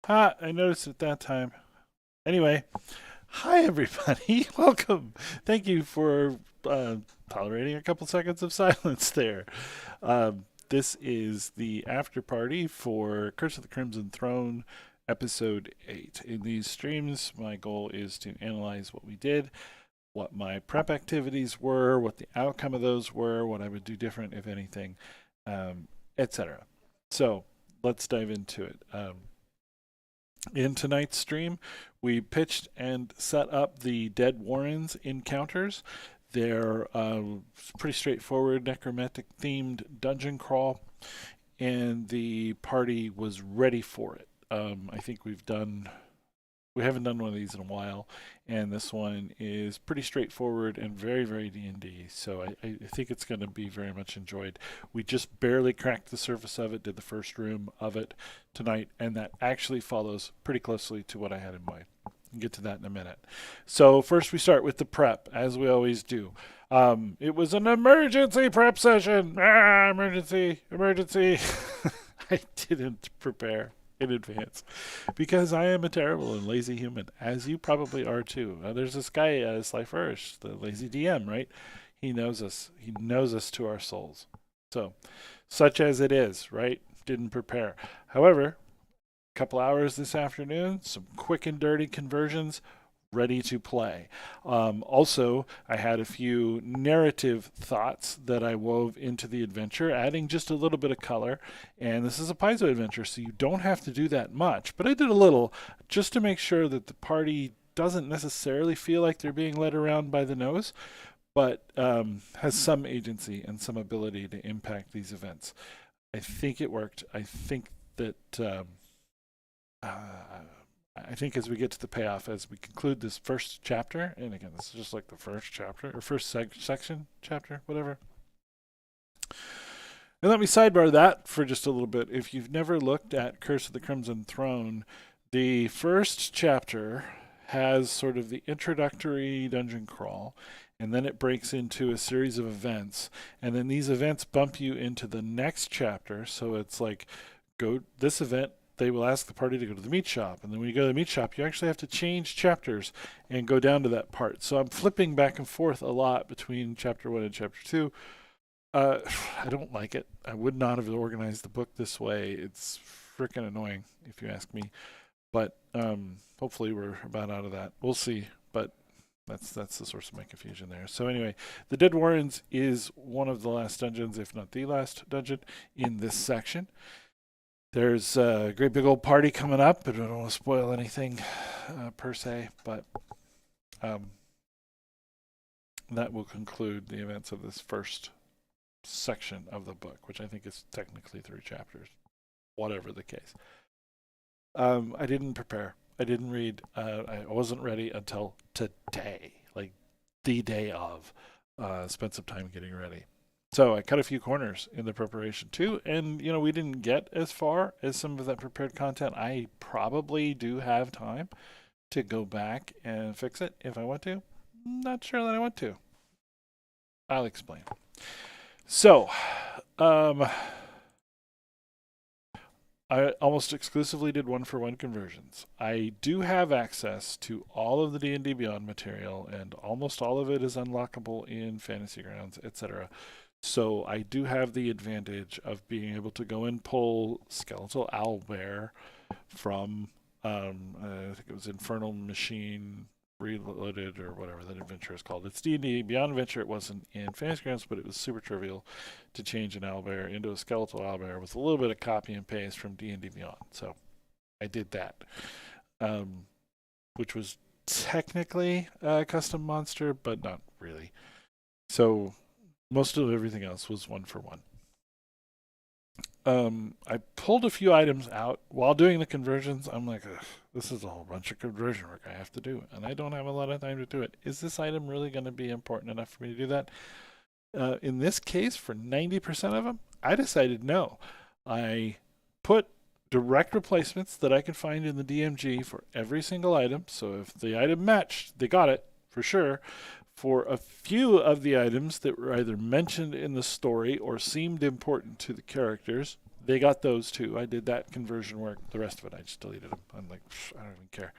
Ha! I noticed it that time. Anyway, hi everybody. Welcome. Thank you for tolerating a couple seconds of silence there. This is the after party for Curse of the Crimson Throne, episode 8. In these streams, my goal is to analyze what we did, what my prep activities were, what the outcome of those were, what I would do different, if anything, etc. So let's dive into it. In tonight's stream, we pitched and set up the Dead Warrens encounters. They're pretty straightforward necromantic themed dungeon crawl, and the party was ready for it. I think we haven't done one of these in a while, and this one is pretty straightforward and very, very D&D. So I think it's going to be very much enjoyed. We just barely cracked the surface of it, did the first room of it tonight, and that actually follows pretty closely to what I had in mind. We'll get to that in a minute. So first we start with the prep, as we always do. It was an emergency prep session. Emergency, emergency. I didn't prepare in advance because I am a terrible and lazy human, as you probably are too. There's this guy, Sly Furrish, the lazy DM, right? He knows us. He knows us to our souls. So, such as it is, right? Didn't prepare. However, a couple hours this afternoon, some quick and dirty conversions, ready to play. Also, I had a few narrative thoughts that I wove into the adventure, adding just a little bit of color. And this is a Paizo adventure, so you don't have to do that much. But I did a little just to make sure that the party doesn't necessarily feel like they're being led around by the nose, but has some agency and some ability to impact these events. I think it worked. I think that I think as we get to the payoff, as we conclude this first chapter, and again, this is just like the first chapter, or first section, chapter, whatever. And let me sidebar that for just a little bit. If you've never looked at Curse of the Crimson Throne, the first chapter has sort of the introductory dungeon crawl, and then it breaks into a series of events, and then these events bump you into the next chapter. So it's like, go this event, they will ask the party to go to the meat shop. And then when you go to the meat shop, you actually have to change chapters and go down to that part. So I'm flipping back and forth a lot between chapter 1 and chapter 2. I don't like it. I would not have organized the book this way. It's freaking annoying, if you ask me. But hopefully we're about out of that. We'll see. But that's the source of my confusion there. So anyway, the Dead Warrens is one of the last dungeons, if not the last dungeon, in this section. There's a great big old party coming up, but I don't want to spoil anything per se. But that will conclude the events of this first section of the book, which I think is technically 3 chapters, whatever the case. I didn't prepare. I didn't read. I wasn't ready until today, like the day of. Spent some time getting ready. So I cut a few corners in the preparation too, and we didn't get as far as some of that prepared content. I probably do have time to go back and fix it if I want to. Not sure that I want to. I'll explain. So, I almost exclusively did 1-for-1 conversions. I do have access to all of the D&D Beyond material, and almost all of it is unlockable in Fantasy Grounds, etc. So I do have the advantage of being able to go and pull Skeletal Owlbear from, I think it was Infernal Machine Reloaded or whatever that adventure is called. It's D&D Beyond Adventure. It wasn't in Fantasy Grounds, but it was super trivial to change an owlbear into a skeletal owlbear with a little bit of copy and paste from D&D Beyond. So I did that, which was technically a custom monster, but not really. So most of everything else was 1-for-1. I pulled a few items out while doing the conversions. I'm like, this is a whole bunch of conversion work I have to do, and I don't have a lot of time to do it. Is this item really going to be important enough for me to do that? In this case, for 90% of them, I decided no. I put direct replacements that I could find in the DMG for every single item. So if the item matched, they got it for sure. For a few of the items that were either mentioned in the story or seemed important to the characters, they got those too. I did that conversion work. The rest of it, I just deleted them. I'm like, I don't even care.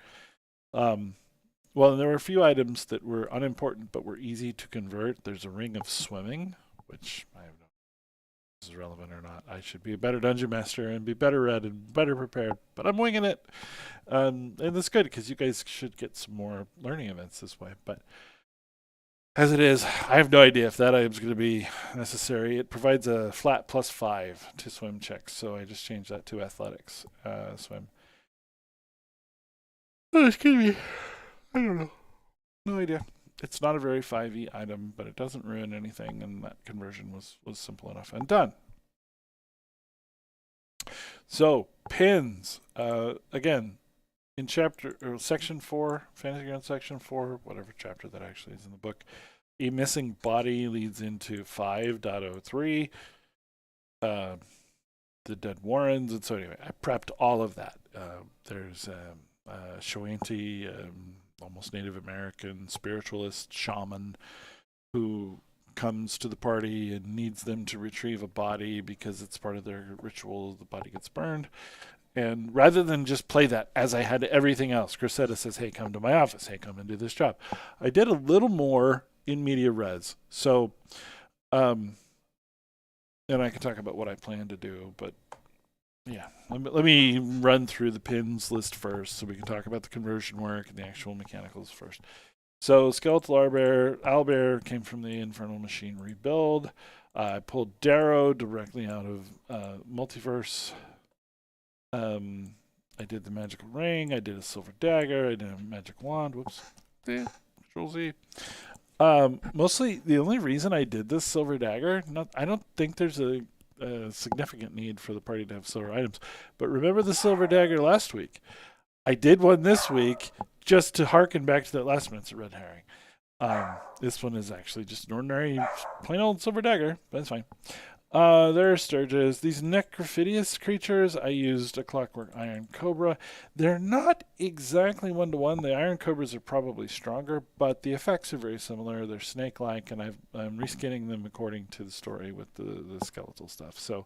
Well, and there were a few items that were unimportant but were easy to convert. There's a ring of swimming, which I have no idea if this is relevant or not. I should be a better dungeon master and be better read and better prepared, but I'm winging it. And that's good because you guys should get some more learning events this way. But as it is, I have no idea if that item's going to be necessary. It provides a flat +5 to swim checks, so I just changed that to athletics swim. Oh, excuse me. I don't know. No idea. It's not a very 5e item, but it doesn't ruin anything, and that conversion was simple enough and done. So, pins. Again, in section 4, Fantasy Ground section 4, whatever chapter that actually is in the book, a missing body leads into 5.03, the Dead Warrens, and so anyway, I prepped all of that. There's Shoanti, almost Native American spiritualist shaman who comes to the party and needs them to retrieve a body because it's part of their ritual. The body gets burned. And rather than just play that as I had everything else, Cressida says, hey, come to my office. Hey, come and do this job. I did a little more in media res. So, and I can talk about what I plan to do, but yeah, let me run through the pins list first so we can talk about the conversion work and the actual mechanicals first. So Skeletal Owlbear came from the Infernal Machine rebuild. I pulled Darrow directly out of Multiverse. I did the magical ring. I did a silver dagger. I did a magic wand. Whoops. Control Z. Mostly the only reason I did this silver dagger, I don't think there's a significant need for the party to have silver items. But remember the silver dagger last week? I did one this week just to harken back to that last one. It's a red herring. This one is actually just an ordinary plain old silver dagger, but it's fine. There are Sturges. These Necrophidius creatures, I used a Clockwork Iron Cobra. They're not exactly one-to-one. The Iron Cobras are probably stronger, but the effects are very similar. They're snake-like, and I'm reskinning them according to the story with the skeletal stuff. So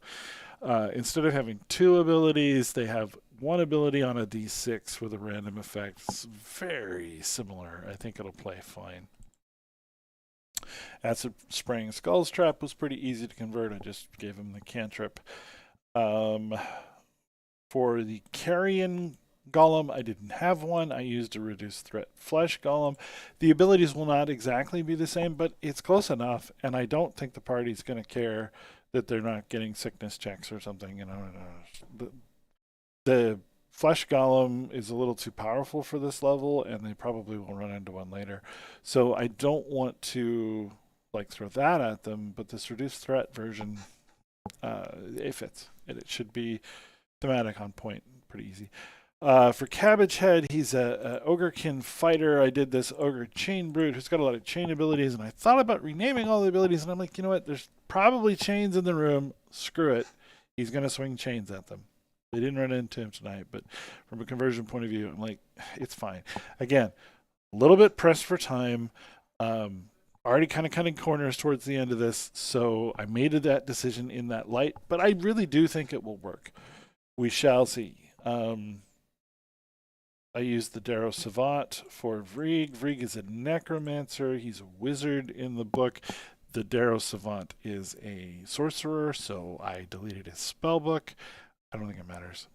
instead of having 2 abilities, they have 1 ability on a d6 with a random effect. It's very similar. I think it'll play fine. Acid Spraying Skull's Trap was pretty easy to convert. I just gave him the cantrip. For the Carrion Golem, I didn't have one. I used a Reduced Threat Flesh Golem. The abilities will not exactly be the same, but it's close enough, and I don't think the party's going to care that they're not getting sickness checks or something. You know, the Flesh Golem is a little too powerful for this level, and they probably will run into one later. So I don't want to throw that at them, but this reduced threat version, it fits. And it should be thematic on point, pretty easy. For Cabbage Head, he's a Ogrekin fighter. I did this Ogre Chain Brute who's got a lot of chain abilities, and I thought about renaming all the abilities, and I'm like, you know what? There's probably chains in the room. Screw it. He's going to swing chains at them. They didn't run into him tonight, but from a conversion point of view, I'm like, it's fine. Again, a little bit pressed for time. Already kind of cutting corners towards the end of this, so I made that decision in that light, but I really do think it will work. We shall see. I used the Darrow Savant for Vrieg. Vrieg is a necromancer. He's a wizard in the book. The Darrow Savant is a sorcerer, so I deleted his spellbook. I don't think it matters.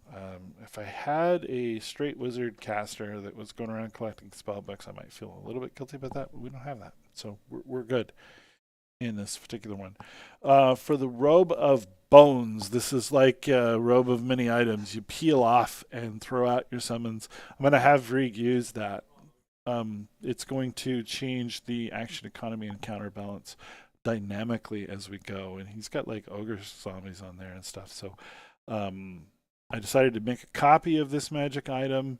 If I had a straight wizard caster that was going around collecting spellbooks, I might feel a little bit guilty about that, but we don't have that. So we're good in this particular one. For the Robe of Bones, this is like a robe of many items. You peel off and throw out your summons. I'm going to have Vrieg use that. It's going to change the action economy and counterbalance dynamically as we go. And he's got ogre zombies on there and stuff. So I decided to make a copy of this magic item.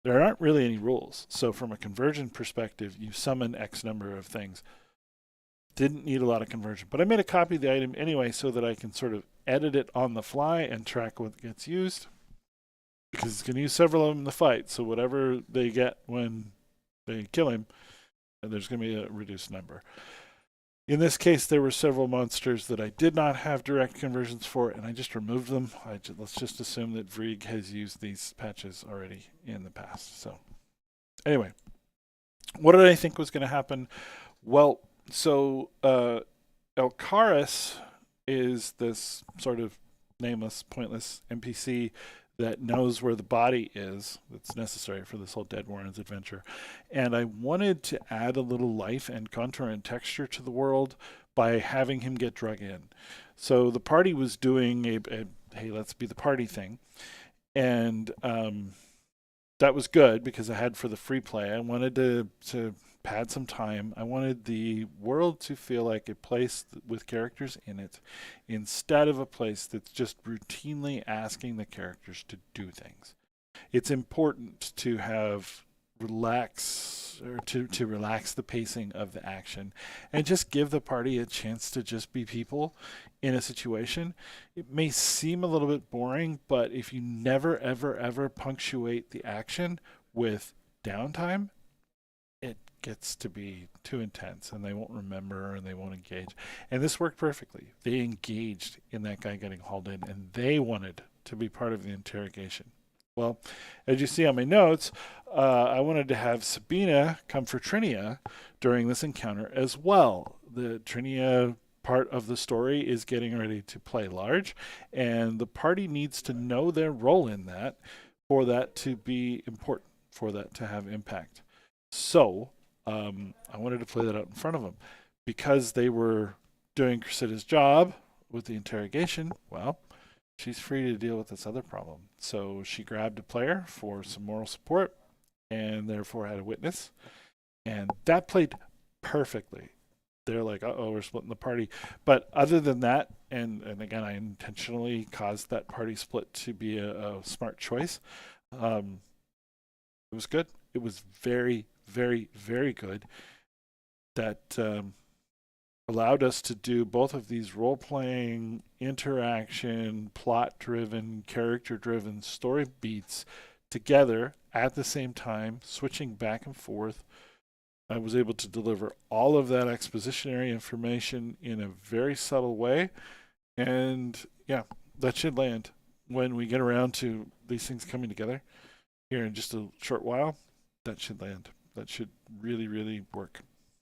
There aren't really any rules. So from a conversion perspective, you summon X number of things. Didn't need a lot of conversion. But I made a copy of the item anyway so that I can sort of edit it on the fly and track what gets used. Because it's going to use several of them in the fight. So whatever they get when they kill him, there's going to be a reduced number. In this case, there were several monsters that I did not have direct conversions for, and I just removed them. Let's just assume that Vrieg has used these patches already in the past. So anyway, what did I think was going to happen? Well, so Elkaris is this sort of nameless, pointless NPC that knows where the body is that's necessary for this whole Dead Warrens adventure. And I wanted to add a little life and contour and texture to the world by having him get drug in. So the party was doing a hey, let's be the party thing. And that was good because I had for the free play. I wanted to pad some time. I wanted the world to feel like a place with characters in it instead of a place that's just routinely asking the characters to do things. It's important to have to relax the pacing of the action and just give the party a chance to just be people in a situation. It may seem a little bit boring, but if you never ever ever punctuate the action with downtime, it gets to be too intense and they won't remember and they won't engage. And this worked perfectly. They engaged in that guy getting hauled in and they wanted to be part of the interrogation. Well, as you see on my notes, I wanted to have Sabina come for Trinia during this encounter as well. The Trinia part of the story is getting ready to play large, and the party needs to know their role in that for that to be important, for that to have impact. So I wanted to play that out in front of them. Because they were doing Cressida's job with the interrogation, well, she's free to deal with this other problem. So she grabbed a player for some moral support and therefore had a witness. And that played perfectly. They're like, uh-oh, we're splitting the party. But other than that, and again, I intentionally caused that party split to be a smart choice. It was good. It was very, very, very good. That allowed us to do both of these role-playing, interaction, plot-driven, character-driven story beats together at the same time, switching back and forth. I was able to deliver all of that expositionary information in a very subtle way. And yeah, that should land when we get around to these things coming together here in just a short while. That should land. That should really, really work.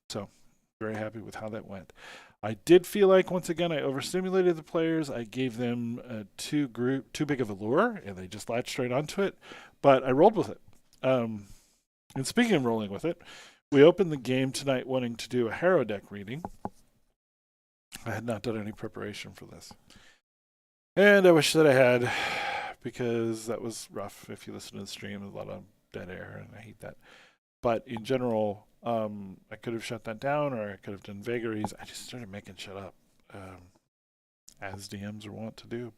So very happy with how that went. I did feel like once again I overstimulated the players. I gave them too big of a lure, and they just latched right onto it. But I rolled with it. And speaking of rolling with it, we opened the game tonight wanting to do a Harrow deck reading. I had not done any preparation for this, and I wish that I had, because that was rough. If you listen to the stream, a lot of dead air, and I hate that. But in general, I could have shut that down, or I could have done vagaries. I just started making shit up, as DMs are wont to do.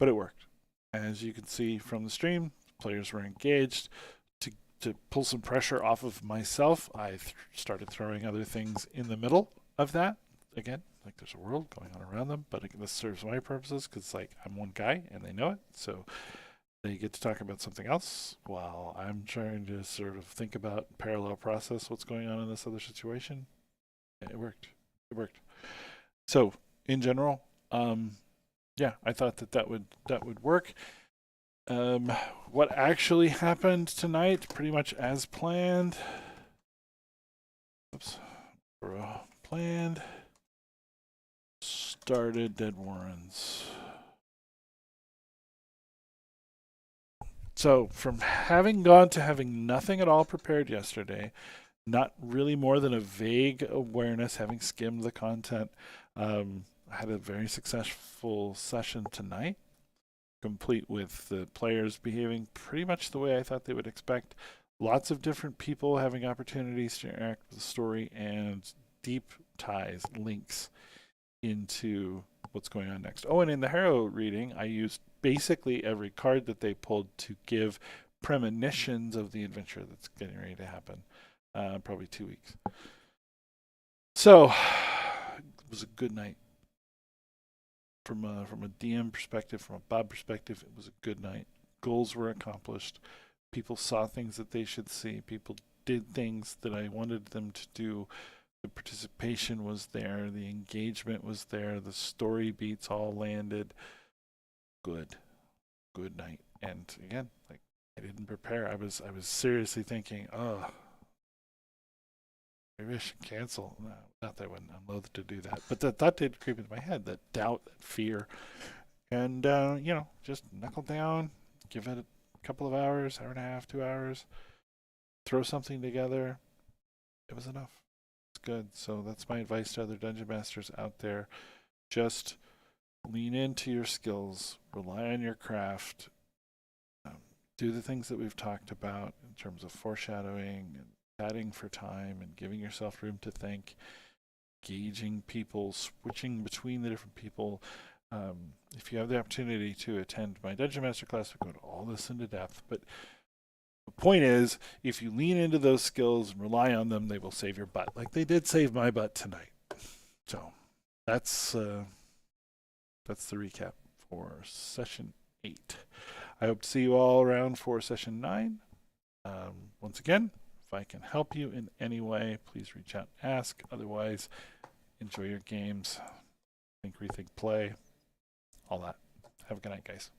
But it worked. As you can see from the stream, players were engaged. To pull some pressure off of myself, I started throwing other things in the middle of that. Again, like there's a world going on around them, but this serves my purposes because like I'm one guy and they know it. So they get to talk about something else while I'm trying to sort of think about parallel process what's going on in this other situation. It worked. It worked. So in general, yeah, I thought that would work. What actually happened tonight, pretty much as planned. Oops. Planned. Started Dead Warrens. So from having gone to having nothing at all prepared yesterday, not really more than a vague awareness, having skimmed the content, I had a very successful session tonight, complete with the players behaving pretty much the way I thought they would expect. Lots of different people having opportunities to interact with the story and deep ties, links into what's going on next. Oh, and in the Harrow reading, I used basically every card that they pulled to give premonitions of the adventure that's getting ready to happen. Probably 2 weeks. So it was a good night. From a DM perspective, from a Bob perspective, it was a good night. Goals were accomplished. People saw things that they should see. People did things that I wanted them to do. The participation was there, the engagement was there, the story beats all landed. Good night. And again, like, I didn't prepare. I was seriously thinking, oh, maybe I should cancel. No, not that one. I'm loath to do that. But that thought did creep into my head, that doubt, that fear. And, just knuckle down, give it a couple of hours, hour and a half, 2 hours, throw something together. It was enough. It's good. So that's my advice to other dungeon masters out there. Just lean into your skills, rely on your craft, do the things that we've talked about in terms of foreshadowing and adding for time and giving yourself room to think, gauging people, switching between the different people. If you have the opportunity to attend my Dungeon Master class, we go into all this into depth. But the point is, if you lean into those skills and rely on them, they will save your butt. Like they did save my butt tonight. So that's the recap for session 8. I hope to see you all around for session 9. Once again, if I can help you in any way, please reach out and ask. Otherwise, enjoy your games. Think, rethink, play. All that. Have a good night, guys.